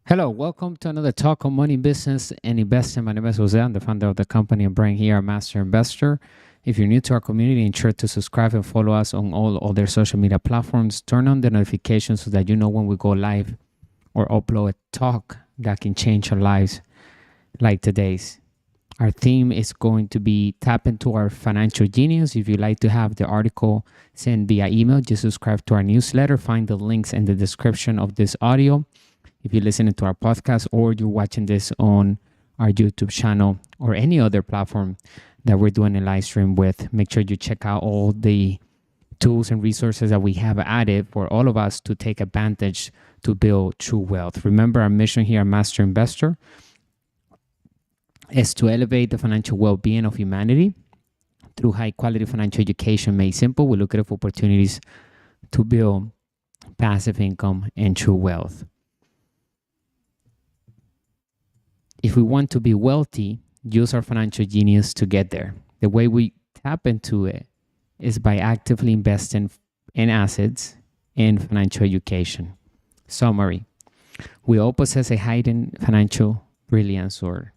Hello, welcome to another talk on money, business, and investing. My name is Jose. I'm the founder of the company and brand here, Master Investor. If you're new to our community, ensure to subscribe and follow us on all other social media platforms. Turn on the notifications so that you know when we go live or upload a talk that can change our lives like today's. Our theme is going to be tap into our financial genius. If you'd like to have the article sent via email, just subscribe to our newsletter. Find the links in the description of this audio. If you're listening to our podcast or you're watching this on our YouTube channel or any other platform that we're doing a live stream with, make sure you check out all the tools and resources that we have added for all of us to take advantage to build true wealth. Remember, our mission here at Master Investor is to elevate the financial well-being of humanity through high-quality financial education made simple. We look at opportunities to build passive income and true wealth. If we want to be wealthy, use our financial genius to get there. The way we tap into it is by actively investing in assets and financial education. Summary: we all possess a hidden financial brilliance or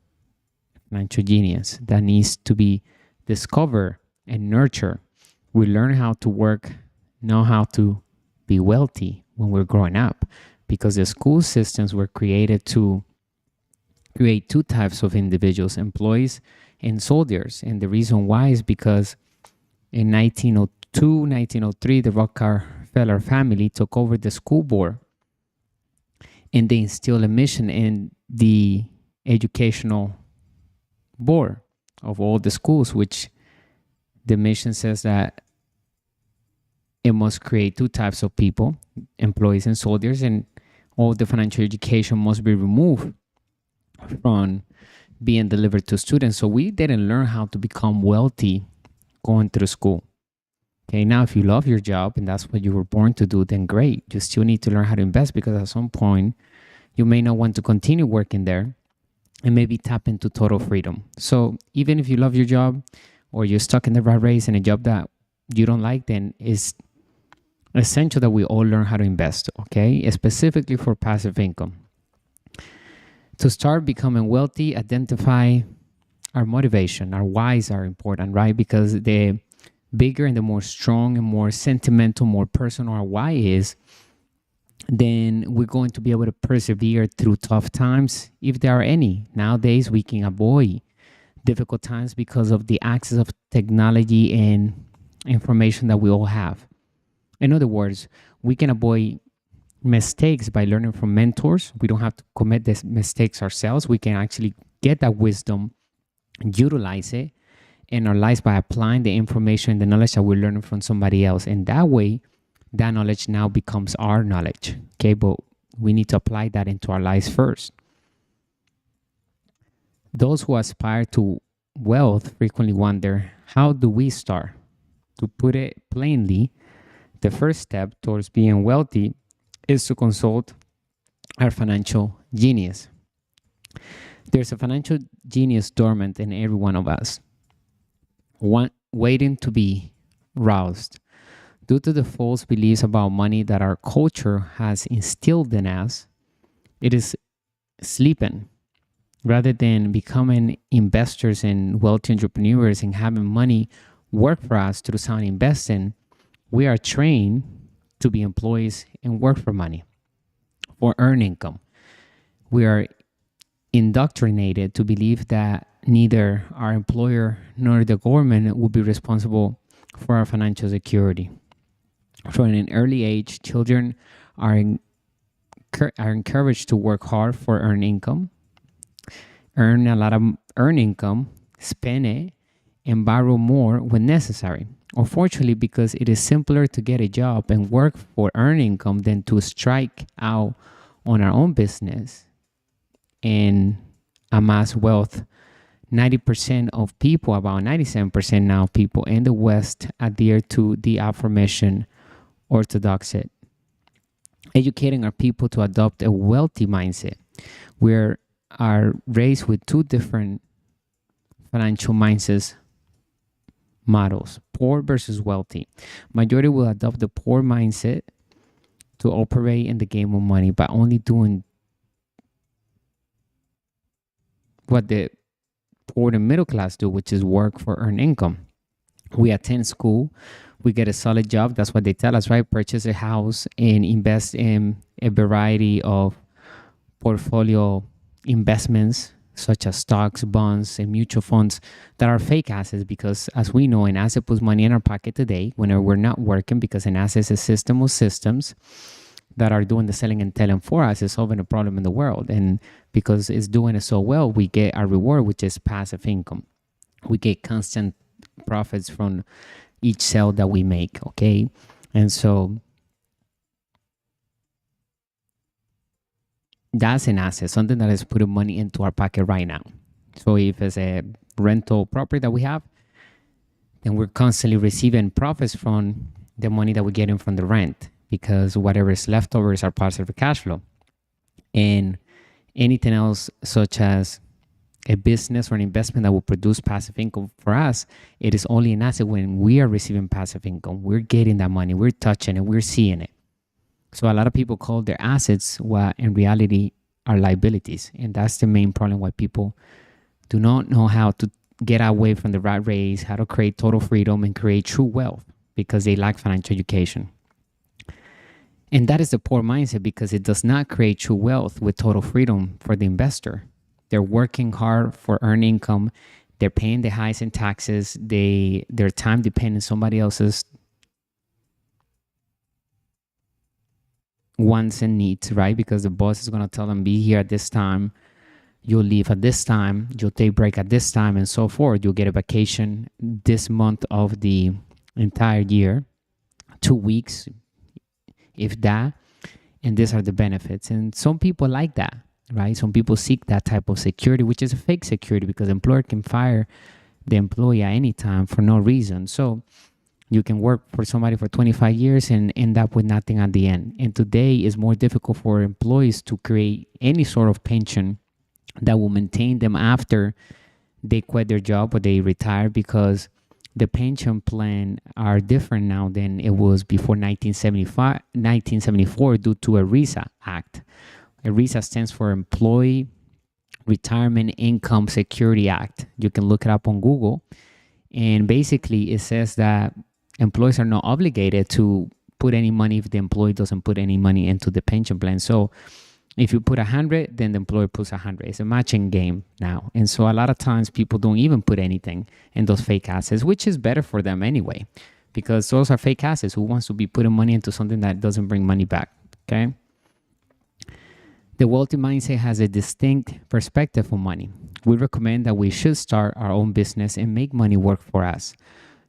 financial genius that needs to be discovered and nurtured. We learn how to work, know how to be wealthy when we're growing up, because the school systems were created to create two types of individuals: employees and soldiers. And the reason why is because in 1902, 1903, the Rockefeller family took over the school board and they instilled a mission in the educational board of all the schools, which the mission says that it must create two types of people, employees and soldiers, and all the financial education must be removed from being delivered to students. So we didn't learn how to become wealthy going through school. Okay, now if you love your job and that's what you were born to do, then great. You still need to learn how to invest, because at some point you may not want to continue working there and maybe tap into total freedom. So even if you love your job or you're stuck in the rat race in a job that you don't like, then it's essential that we all learn how to invest, okay? Specifically for passive income. To start becoming wealthy, identify our motivation. Our whys are important, right? Because the bigger and the more strong and more sentimental, more personal our why is, then we're going to be able to persevere through tough times, if there are any. Nowadays, we can avoid difficult times because of the access of technology and information that we all have. In other words, we can avoid mistakes by learning from mentors. We don't have to commit these mistakes ourselves. We can actually get that wisdom, utilize it in our lives by applying the information and the knowledge that we're learning from somebody else. And that way, that knowledge now becomes our knowledge. Okay, but we need to apply that into our lives first. Those who aspire to wealth frequently wonder, how do we start? To put it plainly, the first step towards being wealthy is to consult our financial genius. There's a financial genius dormant in every one of us, waiting to be roused. Due to the false beliefs about money that our culture has instilled in us, it is sleeping. Rather than becoming investors and wealthy entrepreneurs and having money work for us through sound investing, we are trained to be employees and work for money, or earn income. We are indoctrinated to believe that neither our employer nor the government will be responsible for our financial security. From an early age, children are encouraged to work hard for earn income, earn income, spend it, and borrow more when necessary. Unfortunately, because it is simpler to get a job and work for earn income than to strike out on our own business and amass wealth, 90% of people, about 97% now, people in the West adhere to the aforementioned orthodoxy. Educating our people to adopt a wealthy mindset. We are raised with two different financial mindsets models, poor versus wealthy. Majority will adopt the poor mindset to operate in the game of money by only doing what the poor and middle class do, which is work for earn income. We attend school, we get a solid job. That's what they tell us, right? Purchase a house and invest in a variety of portfolio investments such as stocks, bonds, and mutual funds that are fake assets because, as we know, an asset puts money in our pocket today whenever we're not working because an asset is a system of systems that are doing the selling and telling for us, is solving a problem in the world. And because it's doing it so well, we get our reward, which is passive income. We get constant profits from each sale that we make, okay? And so that's an asset, something that is putting money into our pocket right now. So if it's a rental property that we have, then we're constantly receiving profits from the money that we're getting from the rent because whatever is left over is our positive cash flow. And anything else, such as a business or an investment that will produce passive income for us, it is only an asset when we are receiving passive income. We're getting that money, we're touching it, we're seeing it. So a lot of people call their assets what in reality are liabilities. And that's the main problem why people do not know how to get away from the rat race, how to create total freedom and create true wealth because they lack financial education. And that is the poor mindset because it does not create true wealth with total freedom for the investor. They're working hard for earned income. They're paying the highest in taxes. Their time depends on somebody else's wants and needs, right? Because the boss is going to tell them, be here at this time. You'll leave at this time. You'll take break at this time and so forth. You'll get a vacation this month of the entire year, 2 weeks, if that. And these are the benefits. And some people like that, right? Some people seek that type of security, which is a fake security because the employer can fire the employee at any time for no reason. So you can work for somebody for 25 years and end up with nothing at the end. And today is more difficult for employees to create any sort of pension that will maintain them after they quit their job or they retire because the pension plan are different now than it was before 1974 due to ERISA Act. ERISA stands for Employee Retirement Income Security Act. You can look it up on Google. And basically it says that employees are not obligated to put any money if the employee doesn't put any money into the pension plan. So if you put 100, then the employer puts 100. It's a matching game now. And so a lot of times people don't even put anything in those fake assets, which is better for them anyway, because those are fake assets. Who wants to be putting money into something that doesn't bring money back? Okay. The wealthy mindset has a distinct perspective on money. We recommend that we should start our own business and make money work for us,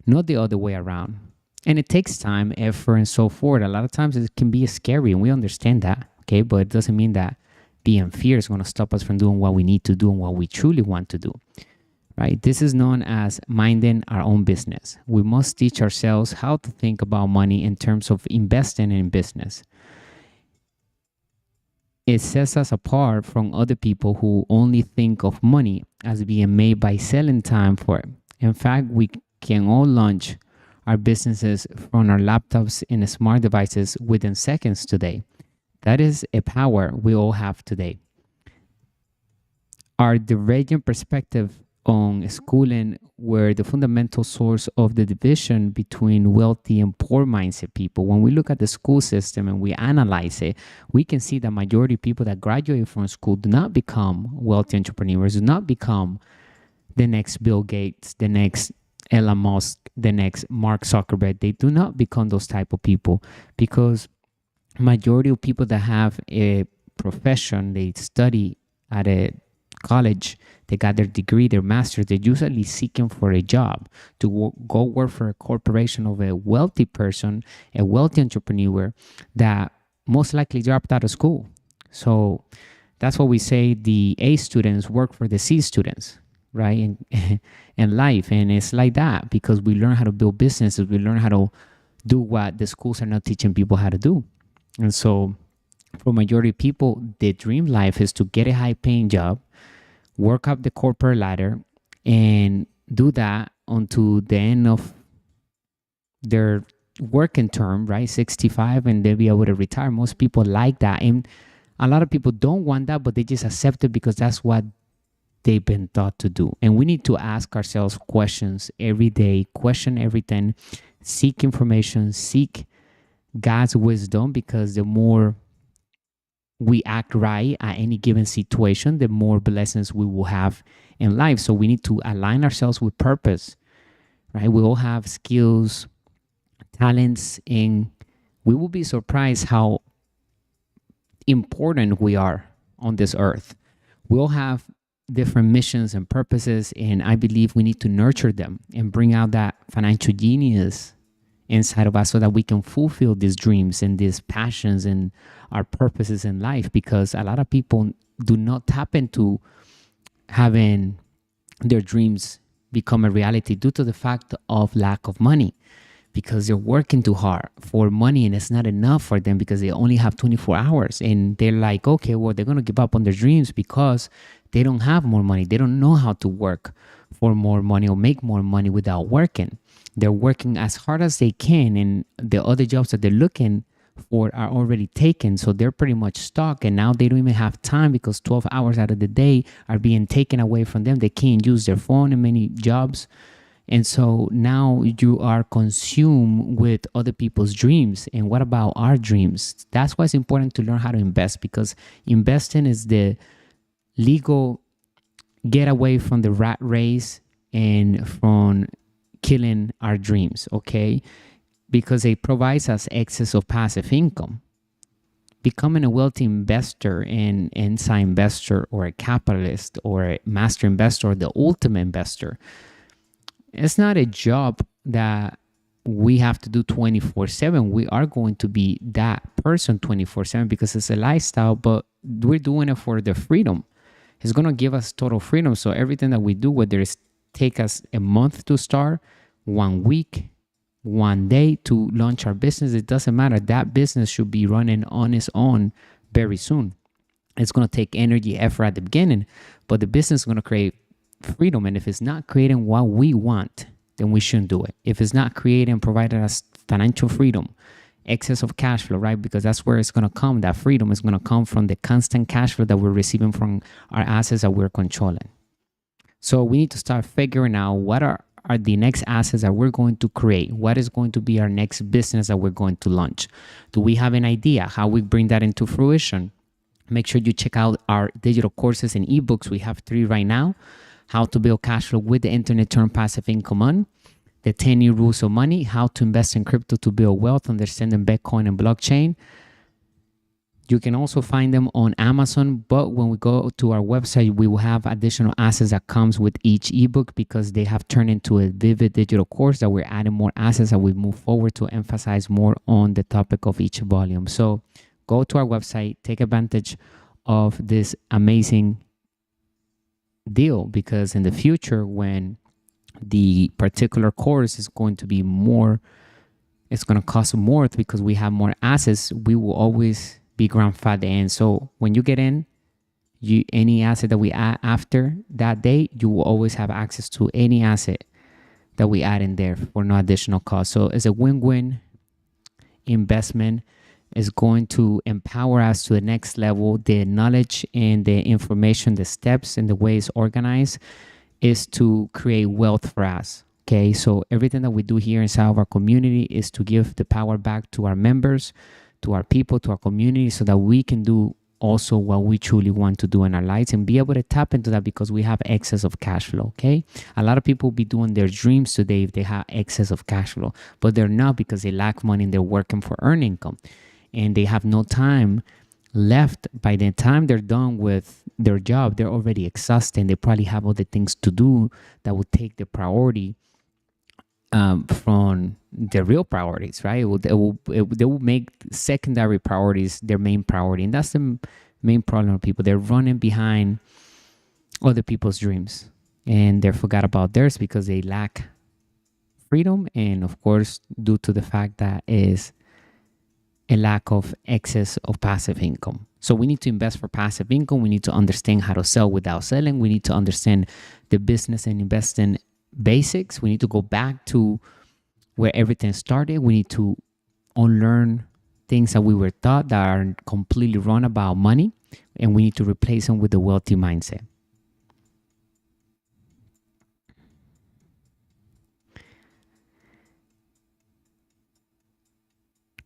not the other way around. And it takes time, effort, and so forth. A lot of times it can be scary, and we understand that, okay? But it doesn't mean that being fear is going to stop us from doing what we need to do and what we truly want to do, right? This is known as minding our own business. We must teach ourselves how to think about money in terms of investing in business. It sets us apart from other people who only think of money as being made by selling time for it. In fact, we can all launch our businesses from our laptops and smart devices within seconds today. That is a power we all have today. Our divergent perspective on schooling were the fundamental source of the division between wealthy and poor mindset people. When we look at the school system and we analyze it, we can see the majority of people that graduate from school do not become wealthy entrepreneurs, do not become the next Bill Gates, the next Elon Musk, the next Mark Zuckerberg. They do not become those type of people because majority of people that have a profession, they study at a college, they got their degree, their master's, they're usually seeking for a job to go work for a corporation of a wealthy person, a wealthy entrepreneur that most likely dropped out of school. So that's what we say the A students work for the C students, right? In life. And it's like that because we learn how to build businesses. We learn how to do what the schools are not teaching people how to do. And so for majority of people, the dream life is to get a high paying job, work up the corporate ladder, and do that until the end of their working term, right? 65, and they'll be able to retire. Most people like that. And a lot of people don't want that, but they just accept it because that's what they've been taught to do. And we need to ask ourselves questions every day, question everything, seek information, seek God's wisdom, because the more we act right at any given situation, the more blessings we will have in life. So we need to align ourselves with purpose, right? We all have skills, talents, and we will be surprised how important we are on this earth. We all have different missions and purposes, and I believe we need to nurture them and bring out that financial genius inside of us so that we can fulfill these dreams and these passions and our purposes in life, because a lot of people do not tap into having their dreams become a reality due to the fact of lack of money, because they're working too hard for money and it's not enough for them because they only have 24 hours, and they're like, okay, well, they're going to give up on their dreams because they don't have more money. They don't know how to work for more money or make more money without working. They're working as hard as they can, and the other jobs that they're looking for are already taken. So they're pretty much stuck, and now they don't even have time because 12 hours out of the day are being taken away from them. They can't use their phone in many jobs. And so now you are consumed with other people's dreams. And what about our dreams? That's why it's important to learn how to invest, because investing is the legal getaway from the rat race and from killing our dreams, okay? Because it provides us excess of passive income. Becoming a wealthy investor, an inside investor, or a capitalist, or a master investor, or the ultimate investor, it's not a job that we have to do 24/7. We are going to be that person 24/7 because it's a lifestyle, but we're doing it for the freedom. It's going to give us total freedom. So everything that we do, whether it's take us a month to start, 1 week, 1 day to launch our business, it doesn't matter. That business should be running on its own very soon. It's going to take energy, effort at the beginning, but the business is going to create freedom. And if it's not creating what we want, then we shouldn't do it. If it's not creating and providing us financial freedom, excess of cash flow, right? Because that's where it's going to come. That freedom is going to come from the constant cash flow that we're receiving from our assets that we're controlling. So we need to start figuring out what are the next assets that we're going to create. What is going to be our next business that we're going to launch? Do we have an idea how we bring that into fruition? Make sure you check out our digital courses and ebooks. We have 3 right now. How to build cash flow with the internet, turn passive income on. The 10 new rules of money. How to invest in crypto to build wealth, understanding Bitcoin and blockchain. You can also find them on Amazon, but when we go to our website, we will have additional assets that comes with each ebook because they have turned into a vivid digital course that we're adding more assets as we move forward to emphasize more on the topic of each volume. So go to our website, take advantage of this amazing deal, because in the future, when the particular course is going to be more, it's going to cost more because we have more assets. We will always be grandfathered in. So when you get in, any asset that we add after that date, you will always have access to any asset that we add in there for no additional cost. So it's a win-win investment. Is going to empower us to the next level. The knowledge and the information, the steps and the way it's organized is to create wealth for us. Okay, so everything that we do here inside of our community is to give the power back to our members, to our people, to our community, so that we can do also what we truly want to do in our lives and be able to tap into that because we have excess of cash flow. Okay, a lot of people will be doing their dreams today if they have excess of cash flow, but they're not because they lack money and they're working for earned income. And they have no time left. By the time they're done with their job, they're already exhausted and they probably have other things to do that will take the priority from the real priorities, right? They will make secondary priorities their main priority. And that's the main problem of people. They're running behind other people's dreams and they forgot about theirs because they lack freedom. And of course, due to the fact that is a lack of excess of passive income. So we need to invest for passive income. We need to understand how to sell without selling. We need to understand the business and investing basics. We need to go back to where everything started. We need to unlearn things that we were taught that are completely wrong about money. And we need to replace them with the wealthy mindset.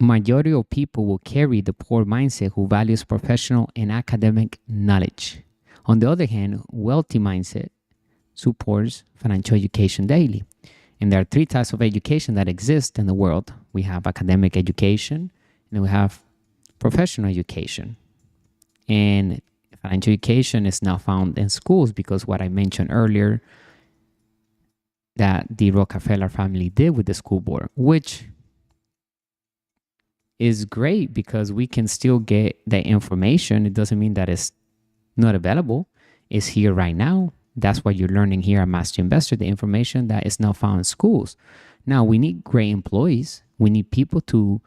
majority of people will carry the poor mindset who values professional and academic knowledge. On the other hand, wealthy mindset supports financial education daily. And there are three types of education that exist in the world. We have academic education, and we have professional education. And financial education is now found in schools because what I mentioned earlier that the Rockefeller family did with the school board, which is great because we can still get the information. It doesn't mean that it's not available. It's here right now. That's what you're learning here at Master Investor, the information that is now found in schools. Now, we need great employees. We need people to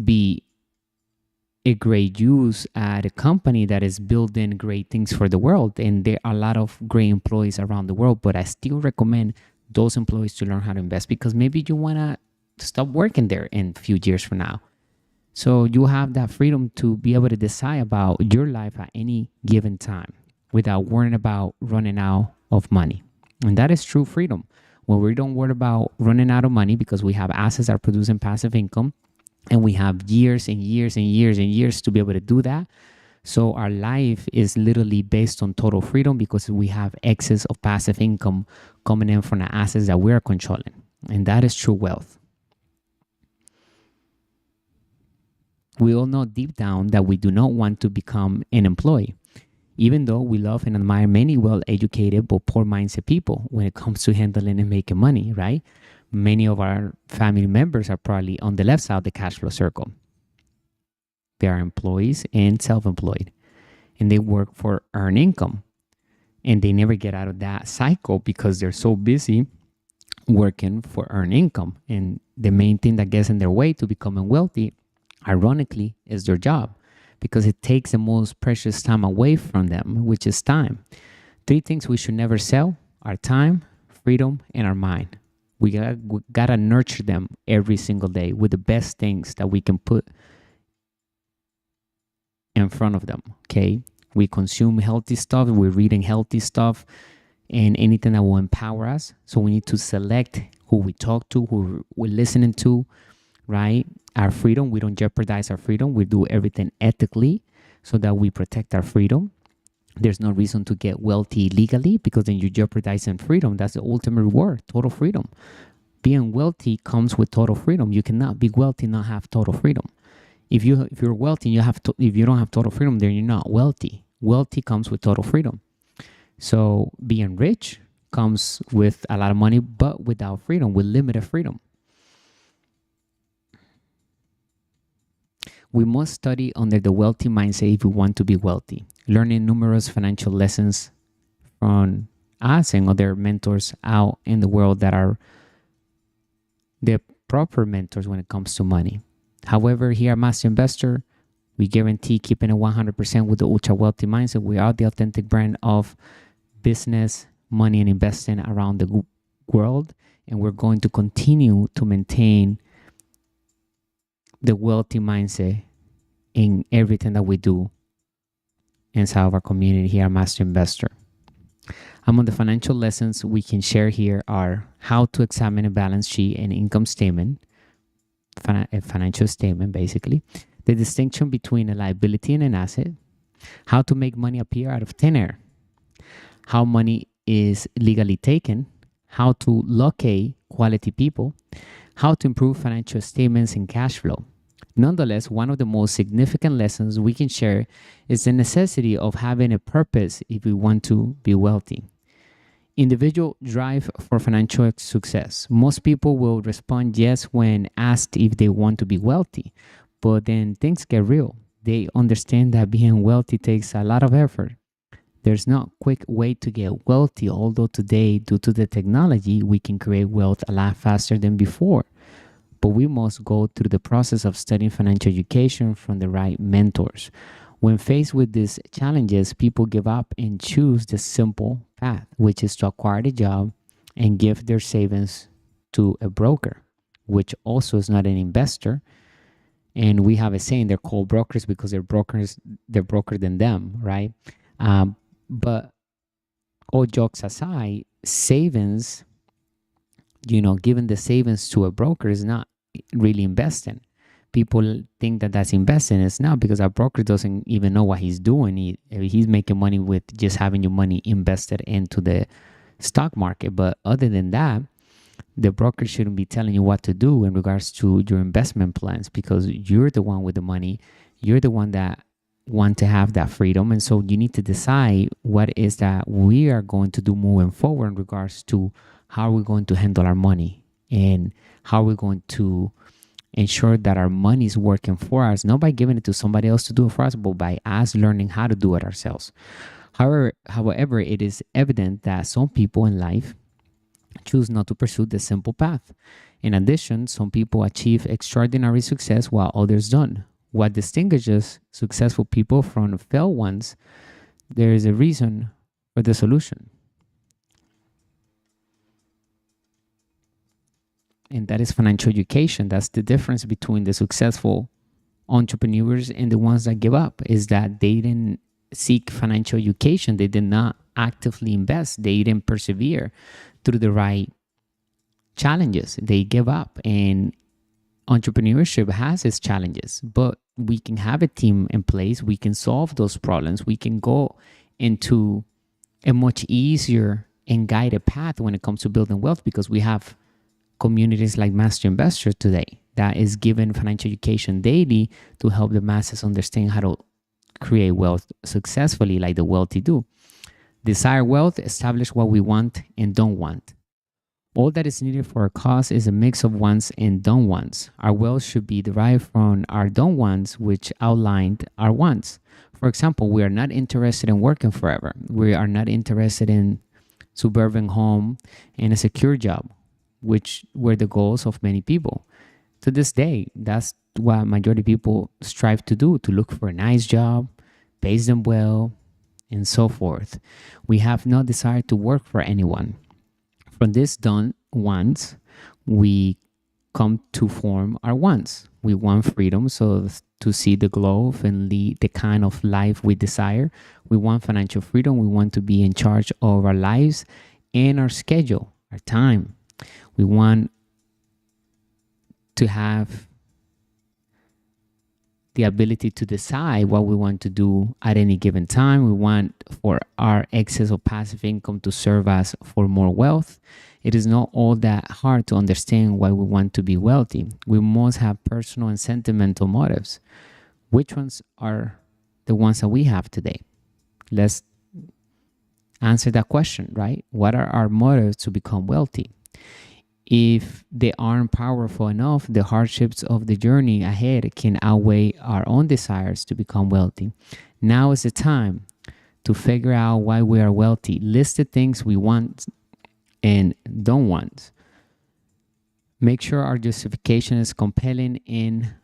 be a great use at a company that is building great things for the world. And there are a lot of great employees around the world, but I still recommend those employees to learn how to invest because maybe you want to stop working there in a few years from now. So you have that freedom to be able to decide about your life at any given time without worrying about running out of money. And that is true freedom. When we don't worry about running out of money because we have assets that are producing passive income and we have years and years and years and years to be able to do that. So our life is literally based on total freedom because we have excess of passive income coming in from the assets that we are controlling. And that is true wealth. We all know deep down that we do not want to become an employee, even though we love and admire many well-educated but poor mindset people when it comes to handling and making money, right? Many of our family members are probably on the left side of the cash flow circle. They are employees and self-employed, and they work for earned income, and they never get out of that cycle because they're so busy working for earned income. And the main thing that gets in their way to becoming wealthy, ironically, is their job because it takes the most precious time away from them, which is time. Three things we should never sell: our time, freedom, and our mind. We gotta nurture them every single day with the best things that we can put in front of them, okay? We consume healthy stuff, we're reading healthy stuff, and anything that will empower us. So we need to select who we talk to, who we're listening to, right? Our freedom, we don't jeopardize our freedom. We do everything ethically so that we protect our freedom. There's no reason to get wealthy illegally because then you're jeopardizing freedom. That's the ultimate reward, total freedom. Being wealthy comes with total freedom. You cannot be wealthy and not have total freedom. If you're wealthy and if you don't have total freedom, then you're not wealthy. Wealthy comes with total freedom. So being rich comes with a lot of money, but without freedom, with limited freedom. We must study under the wealthy mindset if we want to be wealthy, learning numerous financial lessons from us and other mentors out in the world that are the proper mentors when it comes to money. However, here at Master Investor, we guarantee keeping it 100% with the ultra wealthy mindset. We are the authentic brand of business, money, and investing around the world. And we're going to continue to maintain the wealthy mindset in everything that we do inside of our community here at Master Investor. Among the financial lessons we can share here are how to examine a balance sheet and income statement, a financial statement basically, the distinction between a liability and an asset, how to make money appear out of thin air, how money is legally taken, how to locate quality people, how to improve financial statements and cash flow. Nonetheless, one of the most significant lessons we can share is the necessity of having a purpose if we want to be wealthy. Individual drive for financial success. Most people will respond yes when asked if they want to be wealthy, but then things get real. They understand that being wealthy takes a lot of effort. There's no quick way to get wealthy, although today, due to the technology, we can create wealth a lot faster than before. But we must go through the process of studying financial education from the right mentors. When faced with these challenges, people give up and choose the simple path, which is to acquire the job and give their savings to a broker, which also is not an investor. And we have a saying, they're called brokers because they're broker than them, right? But all jokes aside, savings, giving the savings to a broker is not really investing people think that that's investing. It's not, because our broker doesn't even know what he's doing. He's making money with just having your money invested into the stock market. But other than that, the broker shouldn't be telling you what to do in regards to your investment plans, because you're the one with the money. You're the one that want to have that freedom. And so you need to decide what is that we are going to do moving forward in regards to how we're going to handle our money and how we're going to ensure that our money is working for us, not by giving it to somebody else to do it for us, but by us learning how to do it ourselves. However, it is evident that some people in life choose not to pursue the simple path. In addition, some people achieve extraordinary success while others don't. What distinguishes successful people from failed ones, there is a reason for the solution. And that is financial education. That's the difference between the successful entrepreneurs and the ones that give up, is that they didn't seek financial education. They did not actively invest. They didn't persevere through the right challenges. They give up. And entrepreneurship has its challenges, but we can have a team in place. We can solve those problems. We can go into a much easier and guided path when it comes to building wealth, because we have communities like Master Investor today that is given financial education daily to help the masses understand how to create wealth successfully, like the wealthy do. Desire wealth, establish what we want and don't want. All that is needed for a cause is a mix of wants and don't wants. Our wealth should be derived from our don't wants, which outlined our wants. For example, we are not interested in working forever. We are not interested in suburban home and a secure job, which were the goals of many people. To this day, that's what majority of people strive to do, to look for a nice job, pays them well, and so forth. We have no desire to work for anyone. From this done wants, we come to form our wants. We want freedom, so to see the globe and lead the kind of life we desire. We want financial freedom. We want to be in charge of our lives and our schedule, our time. We want to have the ability to decide what we want to do at any given time. We want for our excess of passive income to serve us for more wealth. It is not all that hard to understand why we want to be wealthy. We must have personal and sentimental motives. Which ones are the ones that we have today? Let's answer that question, right? What are our motives to become wealthy? If they aren't powerful enough, the hardships of the journey ahead can outweigh our own desires to become wealthy. Now is the time to figure out why we are wealthy. List the things we want and don't want. Make sure our justification is compelling and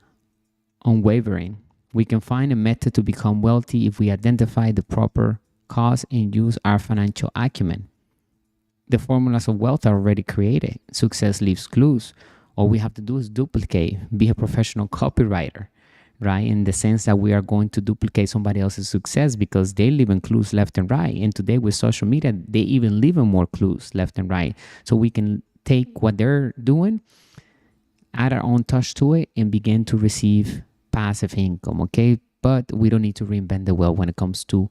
unwavering. We can find a method to become wealthy if we identify the proper cause and use our financial acumen. The formulas of wealth are already created. Success leaves clues. All we have to do is duplicate, be a professional copywriter, right? In the sense that we are going to duplicate somebody else's success because they live in clues left and right. And today with social media, they even live in more clues left and right. So we can take what they're doing, add our own touch to it, and begin to receive passive income, okay? But we don't need to reinvent the wheel when it comes to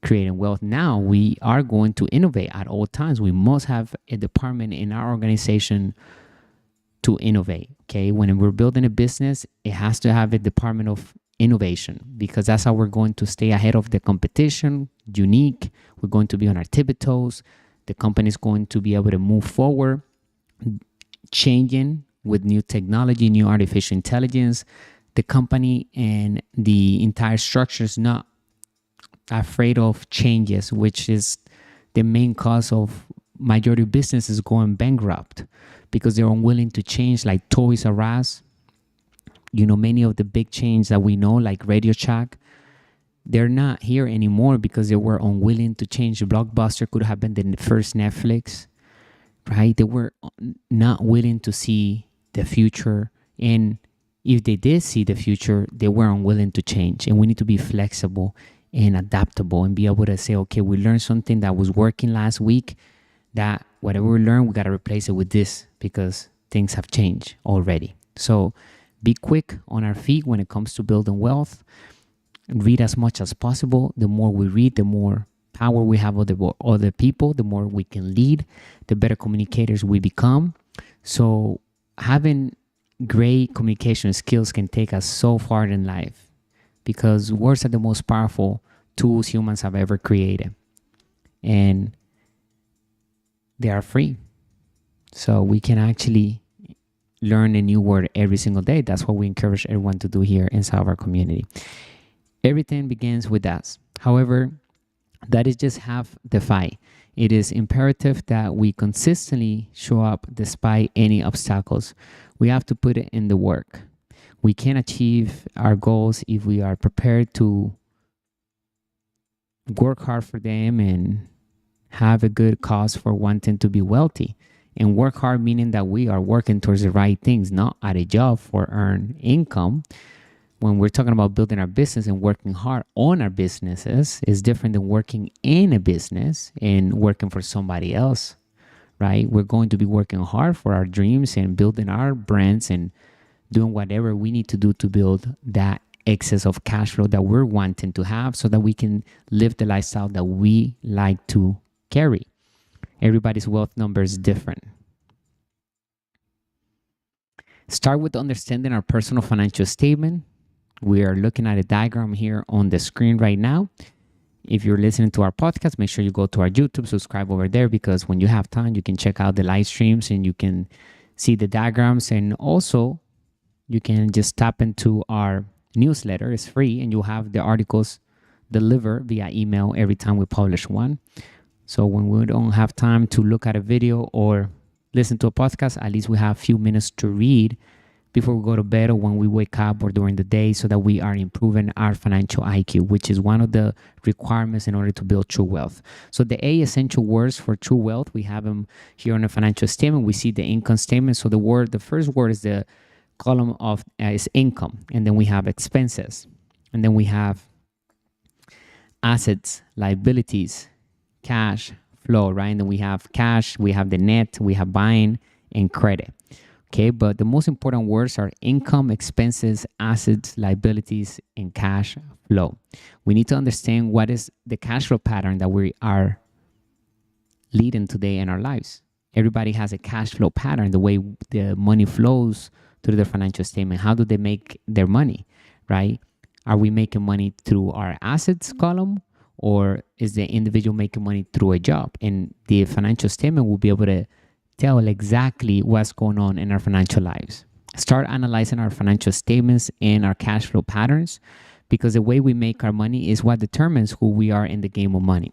creating wealth. Now we are going to innovate at all times. We must have a department in our organization to innovate, okay? When we're building a business, it has to have a department of innovation because that's how we're going to stay ahead of the competition, unique. We're going to be on our tippy toes. The company is going to be able to move forward, changing with new technology, new artificial intelligence. The company and the entire structure is not afraid of changes, which is the main cause of majority of businesses going bankrupt because they're unwilling to change, like Toys R Us. You know, many of the big chains that we know, like Radio Shack, they're not here anymore because they were unwilling to change. Blockbuster could have been the first Netflix, right? They were not willing to see the future. And if they did see the future, they were unwilling to change. And we need to be flexible and adaptable and be able to say, okay, we learned something that was working last week, that whatever we learned, we got to replace it with this because things have changed already. So be quick on our feet when it comes to building wealth. Read as much as possible. The more we read, the more power we have over other people, the more we can lead, the better communicators we become. So having great communication skills can take us so far in life, because words are the most powerful tools humans have ever created, and they are free. So we can actually learn a new word every single day. That's what we encourage everyone to do here inside of our community. Everything begins with us. However, that is just half the fight. It is imperative that we consistently show up despite any obstacles. We have to put it in the work. We can achieve our goals if we are prepared to work hard for them and have a good cause for wanting to be wealthy. And work hard meaning that we are working towards the right things, not at a job for earn income. When we're talking about building our business and working hard on our businesses, is different than working in a business and working for somebody else, right? We're going to be working hard for our dreams and building our brands and doing whatever we need to do to build that excess of cash flow that we're wanting to have, so that we can live the lifestyle that we like to carry. Everybody's wealth number is different. Start with understanding our personal financial statement. We are looking at a diagram here on the screen right now. If you're listening to our podcast, make sure you go to our YouTube, subscribe over there, because when you have time, you can check out the live streams and you can see the diagrams. And also, you can just tap into our newsletter. It's free, and you'll have the articles delivered via email every time we publish one. So when we don't have time to look at a video or listen to a podcast, at least we have a few minutes to read before we go to bed or when we wake up or during the day, so that we are improving our financial IQ, which is one of the requirements in order to build true wealth. So the 8 essential words for true wealth, we have them here on the financial statement. We see the income statement. So the first word is the column of is income, and then we have expenses, and then we have assets, liabilities, cash flow, right? And then we have cash, we have the net, we have buying and credit. Okay, but the most important words are income, expenses, assets, liabilities, and cash flow. We need to understand what is the cash flow pattern that we are leading today in our lives. Everybody has a cash flow pattern, the way the money flows through their financial statement. How do they make their money, right? Are we making money through our assets column, or is the individual making money through a job? And the financial statement will be able to tell exactly what's going on in our financial lives. Start analyzing our financial statements and our cash flow patterns, because the way we make our money is what determines who we are in the game of money.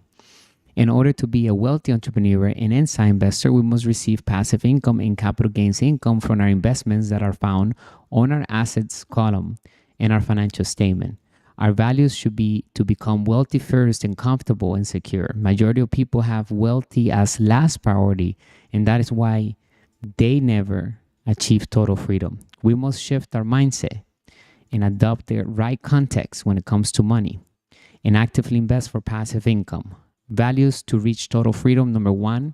In order to be a wealthy entrepreneur and inside investor, we must receive passive income and capital gains income from our investments that are found on our assets column in our financial statement. Our values should be to become wealthy first and comfortable and secure. Majority of people have wealthy as last priority, and that is why they never achieve total freedom. We must shift our mindset and adopt the right context when it comes to money and actively invest for passive income. Values to reach total freedom: number 1,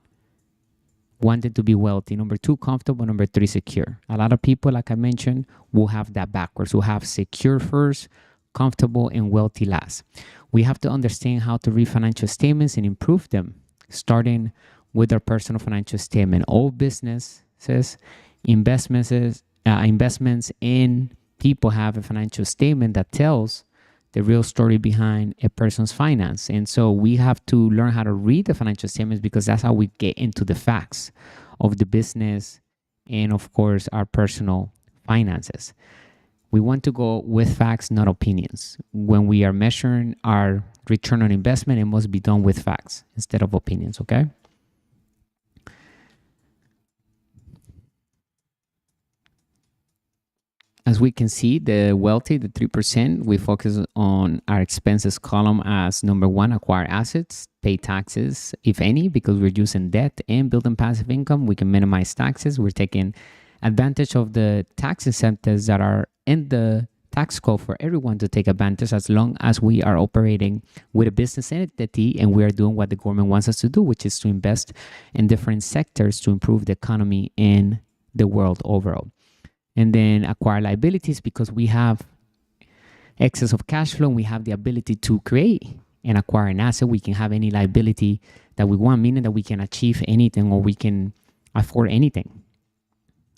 wanted to be wealthy. Number 2, comfortable. Number 3, secure. A lot of people, like I mentioned, will have that backwards. Will have secure first, comfortable, and wealthy last. We have to understand how to read financial statements and improve them, starting with our personal financial statement. All businesses, investments in people have a financial statement that tells the real story behind a person's finance. And so we have to learn how to read the financial statements, because that's how we get into the facts of the business and, of course, our personal finances. We want to go with facts, not opinions. When we are measuring our return on investment, it must be done with facts instead of opinions, okay? As we can see, the wealthy, the 3%, we focus on our expenses column as number 1, acquire assets, pay taxes, if any, because we're using debt and building passive income. We can minimize taxes. We're taking advantage of the tax incentives that are in the tax code for everyone to take advantage, as long as we are operating with a business entity and we are doing what the government wants us to do, which is to invest in different sectors to improve the economy in the world overall. and then acquire liabilities because we have excess of cash flow and we have the ability to create and acquire an asset. We can have any liability that we want, meaning that we can achieve anything or we can afford anything,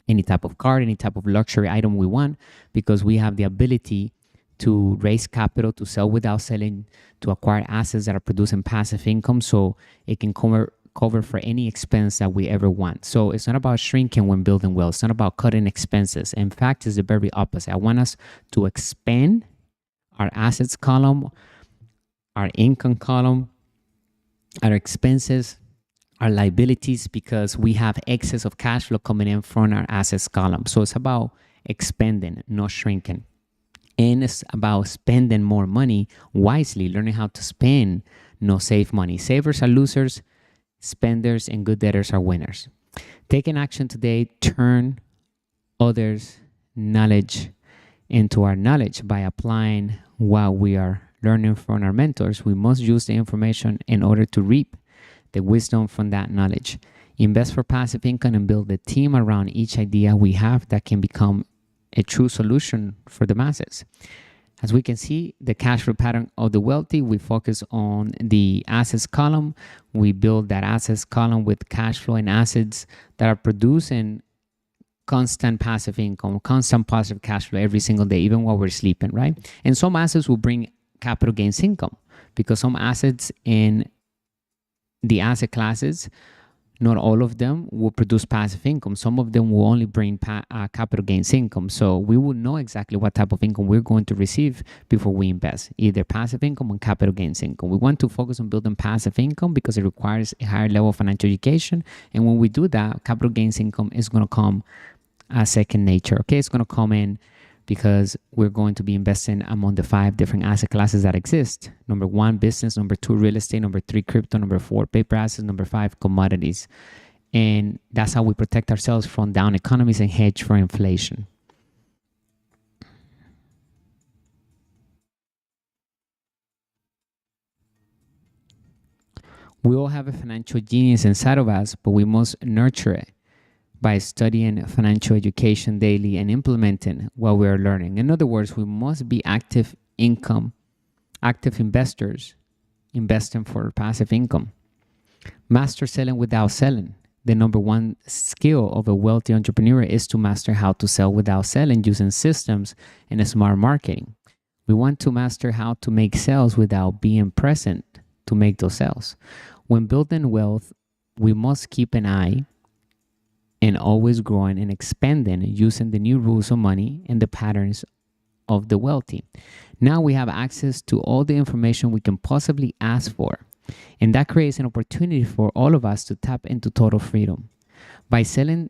any type of car, any type of luxury item we want, because we have the ability to raise capital, to sell without selling, to acquire assets that are producing passive income so it can cover for any expense that we ever want. So it's not about shrinking when building wealth. It's not about cutting expenses. In fact, it's the very opposite. I want us to expand our assets column, our income column, our expenses, our liabilities, because we have excess of cash flow coming in from our assets column. So it's about expanding, not shrinking. And it's about spending more money wisely, learning how to spend, not save money. Savers are losers, spenders and good debtors are winners. Taking action today, turn others' knowledge into our knowledge by applying what we are learning from our mentors. We must use the information in order to reap the wisdom from that knowledge. Invest for passive income and build a team around each idea we have that can become a true solution for the masses. As we can see, the cash flow pattern of the wealthy, we focus on the assets column. We build that assets column with cash flow and assets that are producing constant passive income, constant positive cash flow every single day, even while we're sleeping, right? And some assets will bring capital gains income because some assets in the asset classes, not all of them will produce passive income. Some of them will only bring capital gains income. So we will know exactly what type of income we're going to receive before we invest, either passive income or capital gains income. We want to focus on building passive income because it requires a higher level of financial education. And when we do that, capital gains income is going to come as second nature. Okay, it's going to come in because we're going to be investing among the 5 different asset classes that exist. Number 1, business. Number 2, real estate. Number 3, crypto. Number 4, paper assets. Number 5, commodities. And that's how we protect ourselves from down economies and hedge for inflation. We all have a financial genius inside of us, but we must nurture it by studying financial education daily and implementing what we are learning. In other words, we must be active investors, investing for passive income. Master selling without selling. The number 1 skill of a wealthy entrepreneur is to master how to sell without selling using systems and smart marketing. We want to master how to make sales without being present to make those sales. When building wealth, we must keep an eye and always growing and expanding using the new rules of money and the patterns of the wealthy. Now we have access to all the information we can possibly ask for, and that creates an opportunity for all of us to tap into total freedom. By selling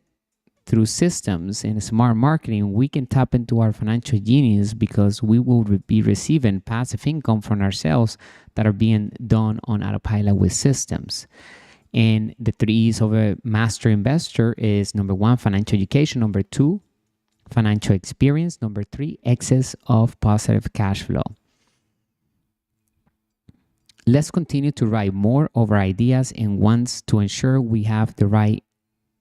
through systems and smart marketing, we can tap into our financial genius because we will be receiving passive income from our sales that are being done on autopilot with systems. And the 3 E's of a master investor is number 1, financial education. Number 2, financial experience. Number 3, excess of positive cash flow. Let's continue to write more of our ideas and wants to ensure we have the right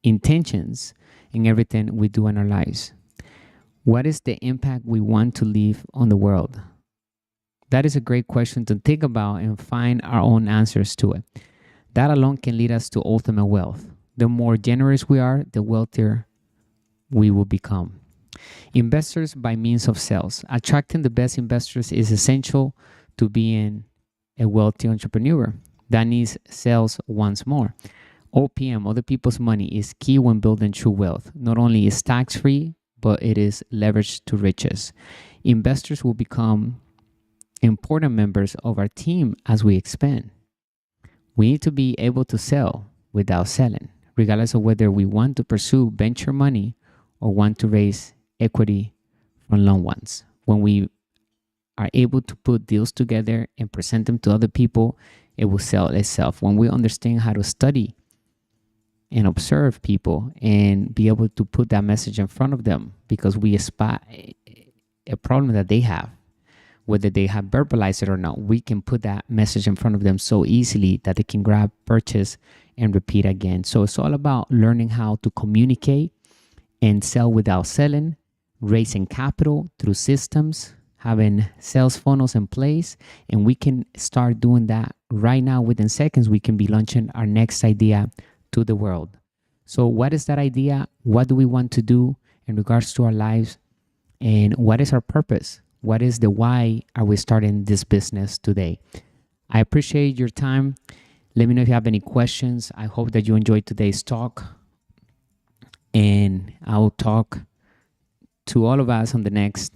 intentions in everything we do in our lives. What is the impact we want to leave on the world? That is a great question to think about and find our own answers to it. That alone can lead us to ultimate wealth. The more generous we are, the wealthier we will become. Investors by means of sales. Attracting the best investors is essential to being a wealthy entrepreneur. That needs sales once more. OPM, other people's money, is key when building true wealth. Not only is tax-free, but it is leveraged to riches. Investors will become important members of our team as we expand. We need to be able to sell without selling, regardless of whether we want to pursue venture money or want to raise equity from loved ones. When we are able to put deals together and present them to other people, it will sell itself. When we understand how to study and observe people and be able to put that message in front of them because we spot a problem that they have, whether they have verbalized it or not, we can put that message in front of them so easily that they can grab, purchase, and repeat again. So it's all about learning how to communicate and sell without selling, raising capital through systems, having sales funnels in place, and we can start doing that right now. Within seconds, we can be launching our next idea to the world. So what is that idea? What do we want to do in regards to our lives? And what is our purpose? What is the why are we starting this business today? I appreciate your time. Let me know if you have any questions. I hope that you enjoyed today's talk. And I'll talk to all of us on the next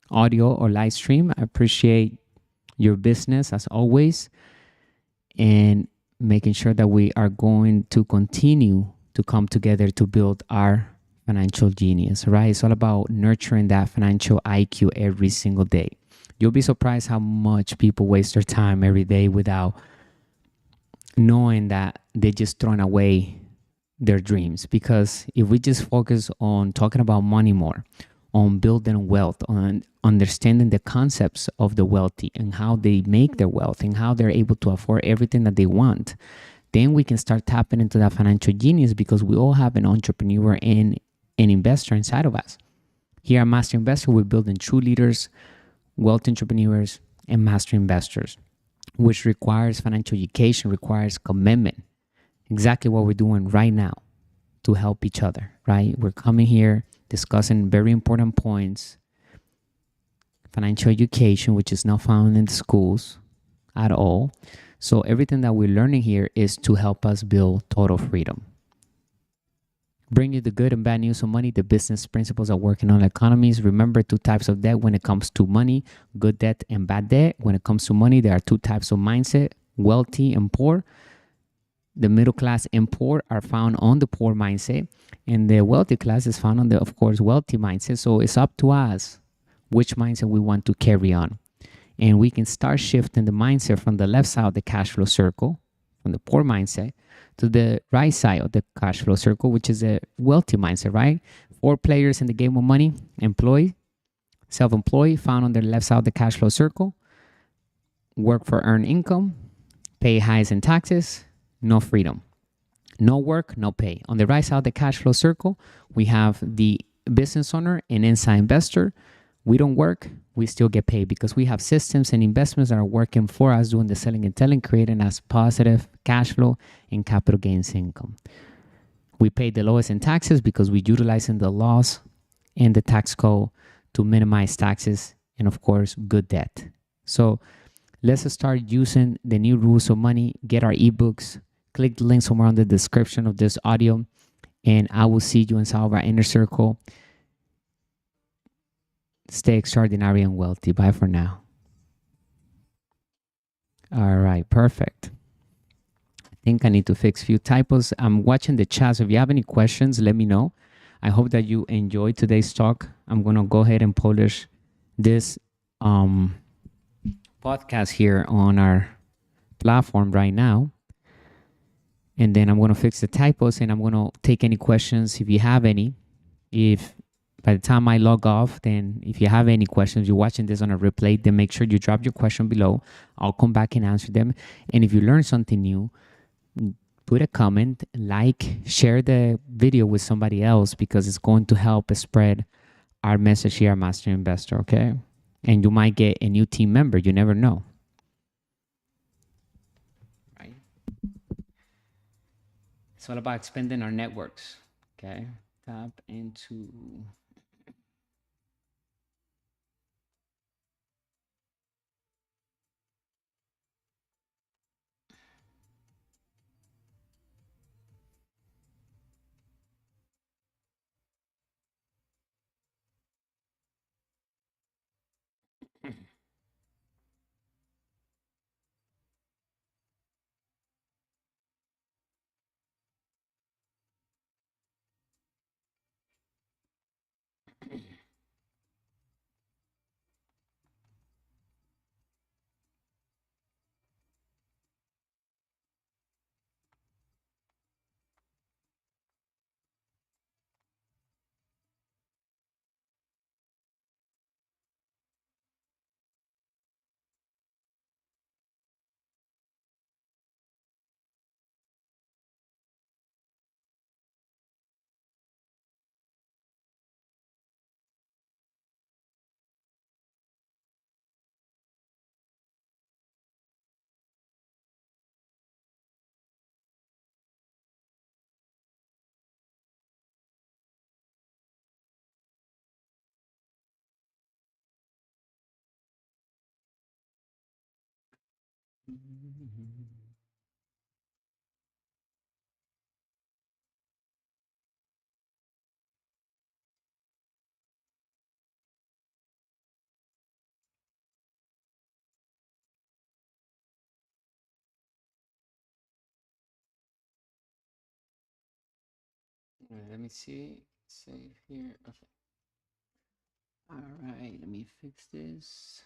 audio or live stream. I appreciate your business as always, and making sure that we are going to continue to come together to build our financial genius, right? It's all about nurturing that financial IQ every single day. You'll be surprised how much people waste their time every day without knowing that they're just throwing away their dreams. Because if we just focus on talking about money more, on building wealth, on understanding the concepts of the wealthy and how they make their wealth and how they're able to afford everything that they want, then we can start tapping into that financial genius, because we all have an entrepreneur and an investor inside of us. Here at Master Investor, we're building true leaders, wealth entrepreneurs, and master investors, which requires financial education, requires commitment. Exactly what we're doing right now to help each other, right? We're coming here discussing very important points, financial education, which is not found in the schools at all. So everything that we're learning here is to help us build total freedom. Bring you the good and bad news of money, the business principles of working on economies. Remember, two types of debt when it comes to money: good debt and bad debt. When it comes to money, there are two types of mindset: wealthy and poor. The middle class and poor are found on the poor mindset, and the wealthy class is found on the, of course, wealthy mindset. So it's up to us which mindset we want to carry on. And we can start shifting the mindset from the left side of the cash flow circle, from the poor mindset, to the right side of the cash flow circle, which is a wealthy mindset, right? Four players in the game of money: employee, self-employed, found on the left side of the cash flow circle; work for earned income, pay highs in taxes, no freedom; no work, no pay. On the right side of the cash flow circle, we have the business owner and inside investor. We don't work, we still get paid, because we have systems and investments that are working for us, doing the selling and telling, creating us positive cash flow and capital gains income. We pay the lowest in taxes because we're utilizing the laws and the tax code to minimize taxes, and of course, good debt. So let's start using the new rules of money. Get our ebooks. Click the link somewhere on the description of this audio, and I will see you inside of our inner circle. Stay extraordinary and wealthy. Bye for now. All right, perfect. I think I need to fix a few typos. I'm watching the chat, so if you have any questions, let me know. I hope that you enjoyed today's talk. I'm going to go ahead and publish this podcast here on our platform right now. And then I'm going to fix the typos, and I'm going to take any questions if you have any. If by the time I log off, then if you have any questions, you're watching this on a replay, then make sure you drop your question below. I'll come back and answer them. And if you learn something new, put a comment, like, share the video with somebody else, because it's going to help spread our message here at Master Investor, okay? And you might get a new team member. You never know. Right? It's all about expanding our networks, okay? Tap into... Let me see. Save here. Okay. All right. Let me fix this.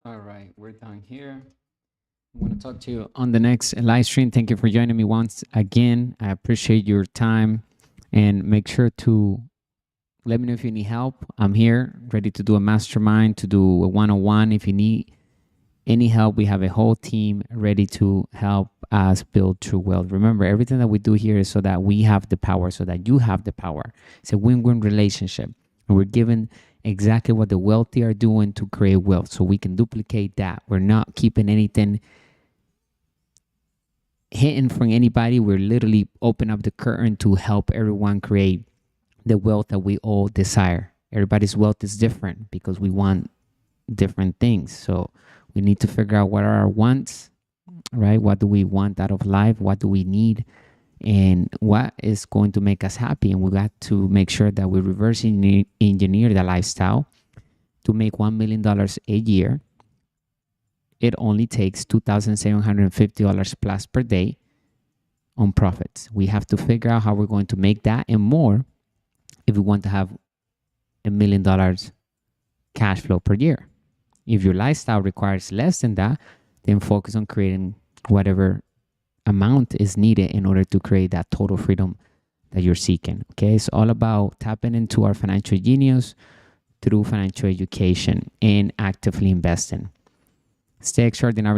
All right, we're done here. I want to talk to you on the next live stream. Thank you for joining me once again. I appreciate your time, and make sure to let me know if you need help. I'm here, ready to do a mastermind, to do a one-on-one. If you need any help, we have a whole team ready to help us build true wealth. Remember, everything that we do here is so that we have the power, so that you have the power. It's a win-win relationship. And we're given exactly what the wealthy are doing to create wealth, so we can duplicate that. We're not keeping anything hidden from anybody. We're literally open up the curtain to help everyone create the wealth that we all desire. Everybody's wealth is different because we want different things. So we need to figure out what are our wants right? What do we want out of life? What do we need? And what is going to make us happy? And we got to make sure that we reverse engineer the lifestyle to make $1 million a year. It only takes $2,750 plus per day on profits. We have to figure out how we're going to make that and more if we want to have $1 million cash flow per year. If your lifestyle requires less than that, then focus on creating whatever amount is needed in order to create that total freedom that you're seeking. Okay, it's all about tapping into our financial genius through financial education and actively investing. Stay extraordinary.